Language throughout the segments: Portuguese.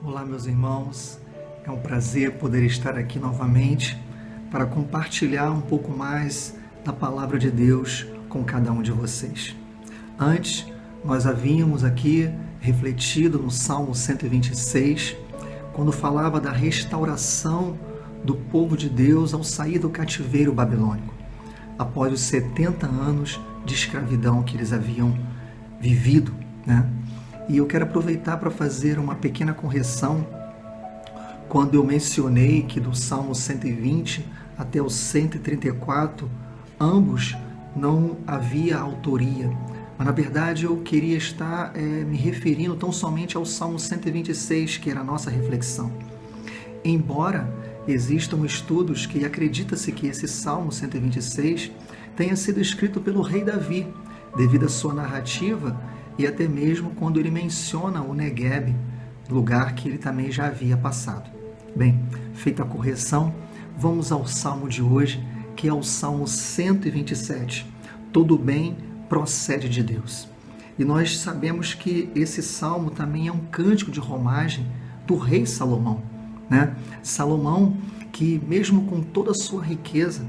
Olá, meus irmãos, é um prazer poder estar aqui novamente para compartilhar um pouco mais da palavra de Deus com cada um de vocês. Antes, nós havíamos aqui refletido no Salmo 126, quando falava da restauração do povo de Deus ao sair do cativeiro babilônico, após os 70 anos de escravidão que eles haviam vivido, né? E eu quero aproveitar para fazer uma pequena correção quando eu mencionei que do Salmo 120 até o 134, ambos não havia autoria. Mas na verdade eu queria estar me referindo tão somente ao Salmo 126, que era a nossa reflexão. Embora existam estudos que acredita-se que esse Salmo 126 tenha sido escrito pelo rei Davi, devido à sua narrativa e até mesmo quando ele menciona o Negueb, lugar que ele também já havia passado. Bem, feita a correção, vamos ao Salmo de hoje, que é o Salmo 127. Todo bem procede de Deus. E nós sabemos que esse Salmo também é um cântico de romagem do rei Salomão, né? Salomão, que mesmo com toda a sua riqueza,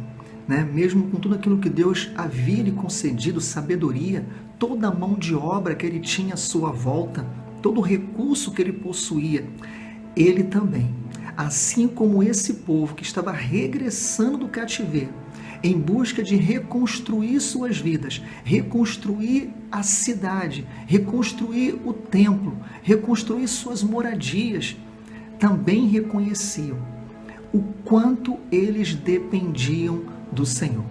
né, mesmo com tudo aquilo que Deus havia lhe concedido, sabedoria, toda a mão de obra que ele tinha à sua volta, todo o recurso que ele possuía, ele também, assim como esse povo que estava regressando do cativeiro, em busca de reconstruir suas vidas, reconstruir a cidade, reconstruir o templo, reconstruir suas moradias, também reconheciam o quanto eles dependiam do Senhor.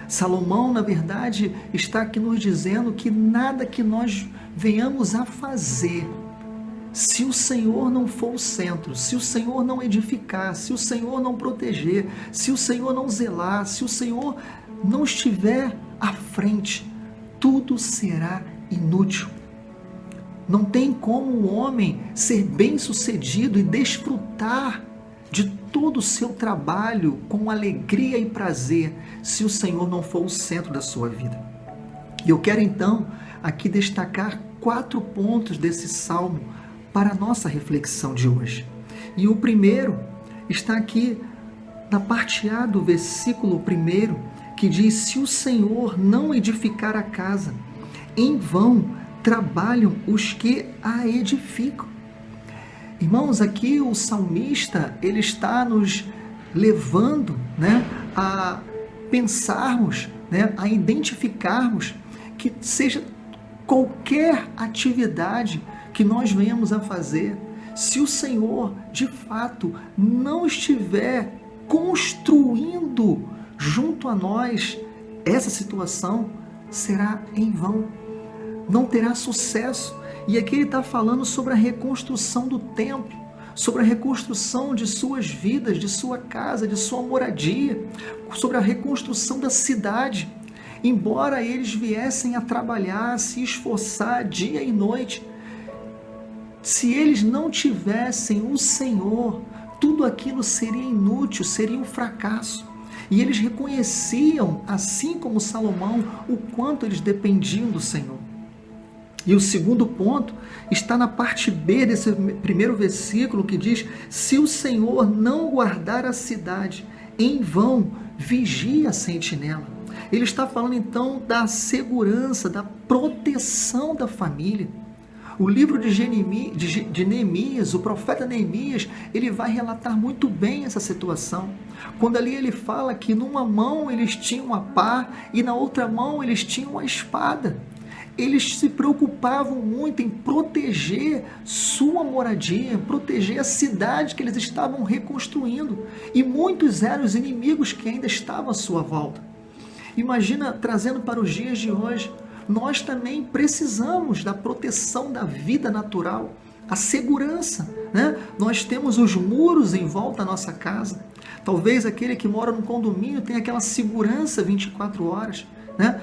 Salomão, na verdade, está aqui nos dizendo que nada que nós venhamos a fazer, se o Senhor não for o centro, se o Senhor não edificar, se o Senhor não proteger, se o Senhor não zelar, se o Senhor não estiver à frente, tudo será inútil. Não tem como o homem ser bem-sucedido e desfrutar de todo o seu trabalho com alegria e prazer, se o Senhor não for o centro da sua vida. E eu quero então aqui destacar 4 pontos desse salmo para a nossa reflexão de hoje. E o primeiro está aqui na parte A do versículo 1, que diz: se o Senhor não edificar a casa, em vão trabalham os que a edificam. Irmãos, aqui o salmista, ele está nos levando, né, a pensarmos, né, a identificarmos que seja qualquer atividade que nós venhamos a fazer, se o Senhor, de fato, não estiver construindo junto a nós essa situação, será em vão, não terá sucesso. E aqui ele está falando sobre a reconstrução do templo, sobre a reconstrução de suas vidas, de sua casa, de sua moradia, sobre a reconstrução da cidade. Embora eles viessem a trabalhar, se esforçar dia e noite, se eles não tivessem o Senhor, tudo aquilo seria inútil, seria um fracasso. E eles reconheciam, assim como Salomão, o quanto eles dependiam do Senhor. E o segundo ponto está na parte B desse primeiro versículo, que diz: se o Senhor não guardar a cidade, em vão vigia a sentinela. Ele está falando então da segurança, da proteção da família. O livro de Neemias, o profeta Neemias, ele vai relatar muito bem essa situação. Quando ali ele fala que numa mão eles tinham a pá e na outra mão eles tinham a espada. Eles se preocupavam muito em proteger sua moradia, proteger a cidade que eles estavam reconstruindo. E muitos eram os inimigos que ainda estavam à sua volta. Imagina, trazendo para os dias de hoje, nós também precisamos da proteção da vida natural, a segurança, né? Nós temos os muros em volta da nossa casa. Talvez aquele que mora no condomínio tenha aquela segurança 24 horas, né?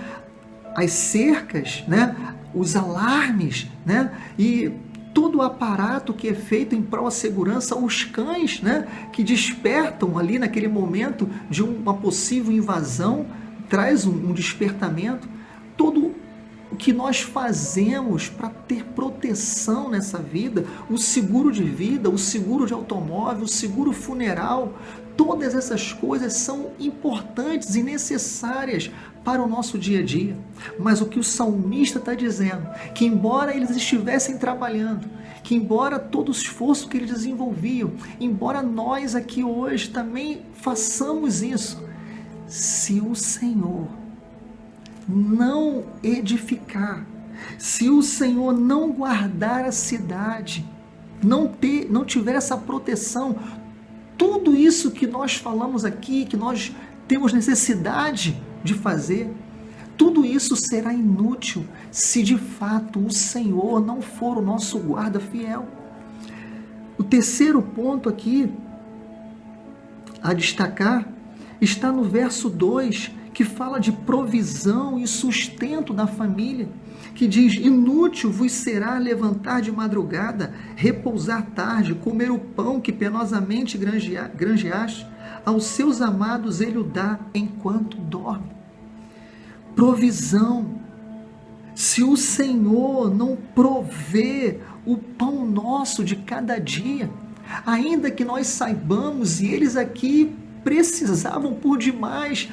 As cercas, né? Os alarmes, né? E todo o aparato que é feito em prol da segurança, os cães, né? Que despertam ali naquele momento de uma possível invasão, traz um despertamento, todo o que nós fazemos para ter proteção nessa vida, o seguro de vida, o seguro de automóvel, o seguro funeral, todas essas coisas são importantes e necessárias para o nosso dia a dia. Mas o que o salmista está dizendo, que embora eles estivessem trabalhando, que embora todo o esforço que eles desenvolviam, embora nós aqui hoje também façamos isso, se o Senhor não edificar, se o Senhor não guardar a cidade, não tiver essa proteção, tudo isso que nós falamos aqui, que nós temos necessidade de fazer, tudo isso será inútil se de fato o Senhor não for o nosso guarda fiel. O terceiro ponto aqui a destacar está no verso 2, que fala de provisão e sustento da família, que diz: inútil vos será levantar de madrugada, repousar tarde, comer o pão que penosamente granjeaste, aos seus amados ele o dá enquanto dorme. Provisão. Se o Senhor não prover o pão nosso de cada dia, ainda que nós saibamos, e eles aqui precisavam por demais,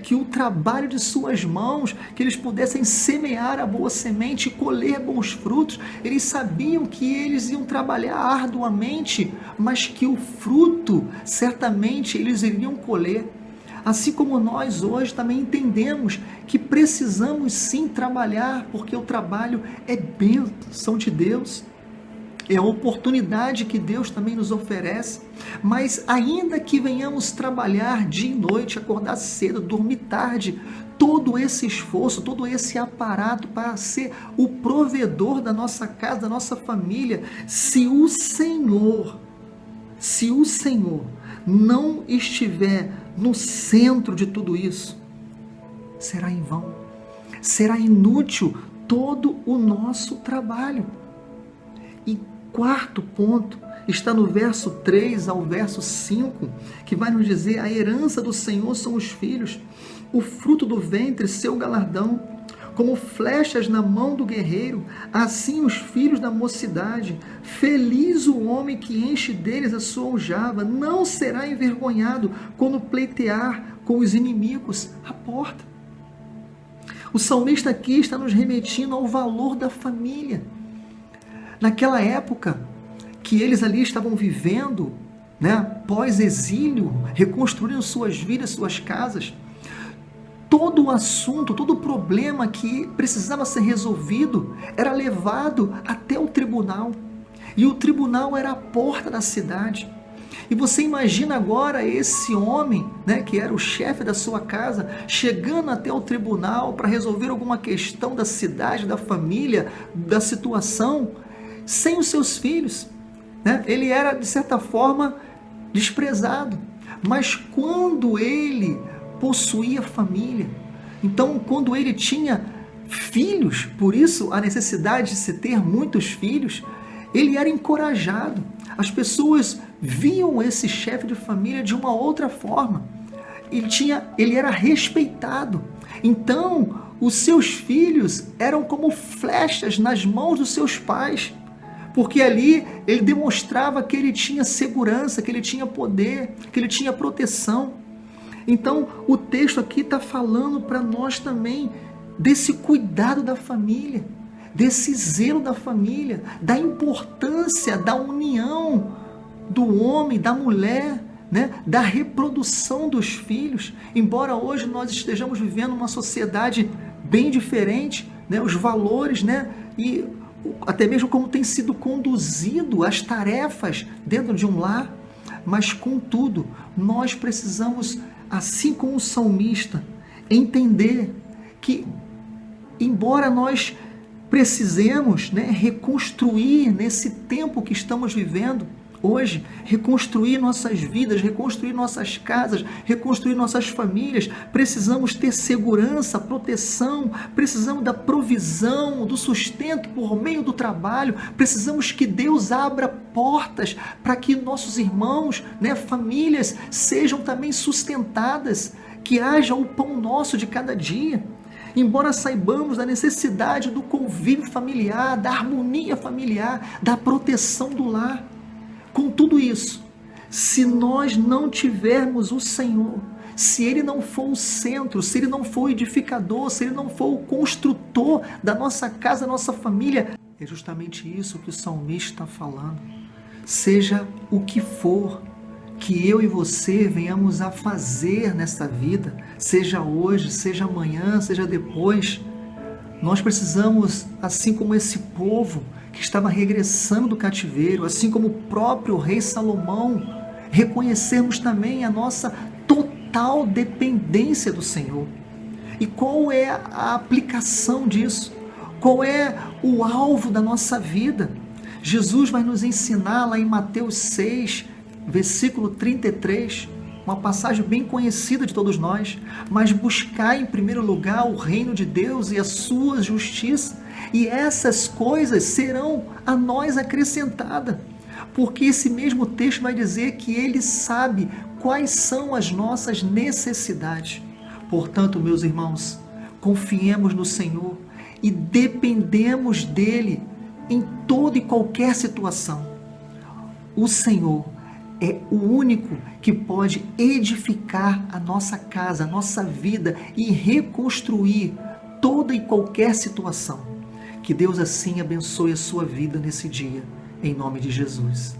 que o trabalho de suas mãos, que eles pudessem semear a boa semente e colher bons frutos, eles sabiam que eles iam trabalhar arduamente, mas que o fruto, certamente, eles iriam colher. Assim como nós hoje também entendemos que precisamos sim trabalhar, porque o trabalho é bênção de Deus. É a oportunidade que Deus também nos oferece, mas ainda que venhamos trabalhar dia e noite, acordar cedo, dormir tarde, todo esse esforço, todo esse aparato para ser o provedor da nossa casa, da nossa família, se o Senhor não estiver no centro de tudo isso, será em vão, será inútil todo o nosso trabalho. E quarto ponto está no verso 3 ao verso 5, que vai nos dizer: a herança do Senhor são os filhos, o fruto do ventre seu galardão, como flechas na mão do guerreiro, assim os filhos da mocidade. Feliz o homem que enche deles a sua aljava, não será envergonhado quando pleitear com os inimigos à porta. O salmista aqui está nos remetindo ao valor da família. Naquela época que eles ali estavam vivendo, pós-exílio, reconstruindo suas vidas, suas casas, todo o assunto, todo o problema que precisava ser resolvido era levado até o tribunal. E o tribunal era a porta da cidade. E você imagina agora esse homem, que era o chefe da sua casa, chegando até o tribunal para resolver alguma questão da cidade, da família, da situação, sem os seus filhos. Ele era, de certa forma, desprezado. Mas quando ele possuía família, então quando ele tinha filhos, por isso a necessidade de se ter muitos filhos, ele era encorajado. As pessoas viam esse chefe de família de uma outra forma. Ele era respeitado. Então, os seus filhos eram como flechas nas mãos dos seus pais, porque ali ele demonstrava que ele tinha segurança, que ele tinha poder, que ele tinha proteção. Então, o texto aqui está falando para nós também desse cuidado da família, desse zelo da família, da importância da união do homem, da mulher, da reprodução dos filhos. Embora hoje nós estejamos vivendo uma sociedade bem diferente, os valores, e até mesmo como tem sido conduzido as tarefas dentro de um lar, mas contudo, nós precisamos, assim como o salmista, entender que, embora nós precisemos reconstruir nesse tempo que estamos vivendo hoje, reconstruir nossas vidas, reconstruir nossas casas, reconstruir nossas famílias, precisamos ter segurança, proteção, precisamos da provisão, do sustento por meio do trabalho, precisamos que Deus abra portas para que nossos irmãos, famílias sejam também sustentadas, que haja o pão nosso de cada dia. embora saibamos da necessidade do convívio familiar, da harmonia familiar, da proteção do lar, com tudo isso, se nós não tivermos o Senhor, se Ele não for o centro, se Ele não for o edificador, se Ele não for o construtor da nossa casa, da nossa família, é justamente isso que o salmista está falando. Seja o que for que eu e você venhamos a fazer nesta vida, seja hoje, seja amanhã, seja depois, nós precisamos, assim como esse povo que estava regressando do cativeiro, assim como o próprio rei Salomão, reconhecermos também a nossa total dependência do Senhor. E qual é a aplicação disso? Qual é o alvo da nossa vida? Jesus vai nos ensinar lá em Mateus 6, versículo 33, uma passagem bem conhecida de todos nós, mas buscar em primeiro lugar o reino de Deus e a sua justiça, e essas coisas serão a nós acrescentadas, porque esse mesmo texto vai dizer que Ele sabe quais são as nossas necessidades. Portanto, meus irmãos, confiemos no Senhor e dependemos dEle em toda e qualquer situação. O Senhor é o único que pode edificar a nossa casa, a nossa vida e reconstruir toda e qualquer situação. Que Deus assim abençoe a sua vida nesse dia, em nome de Jesus.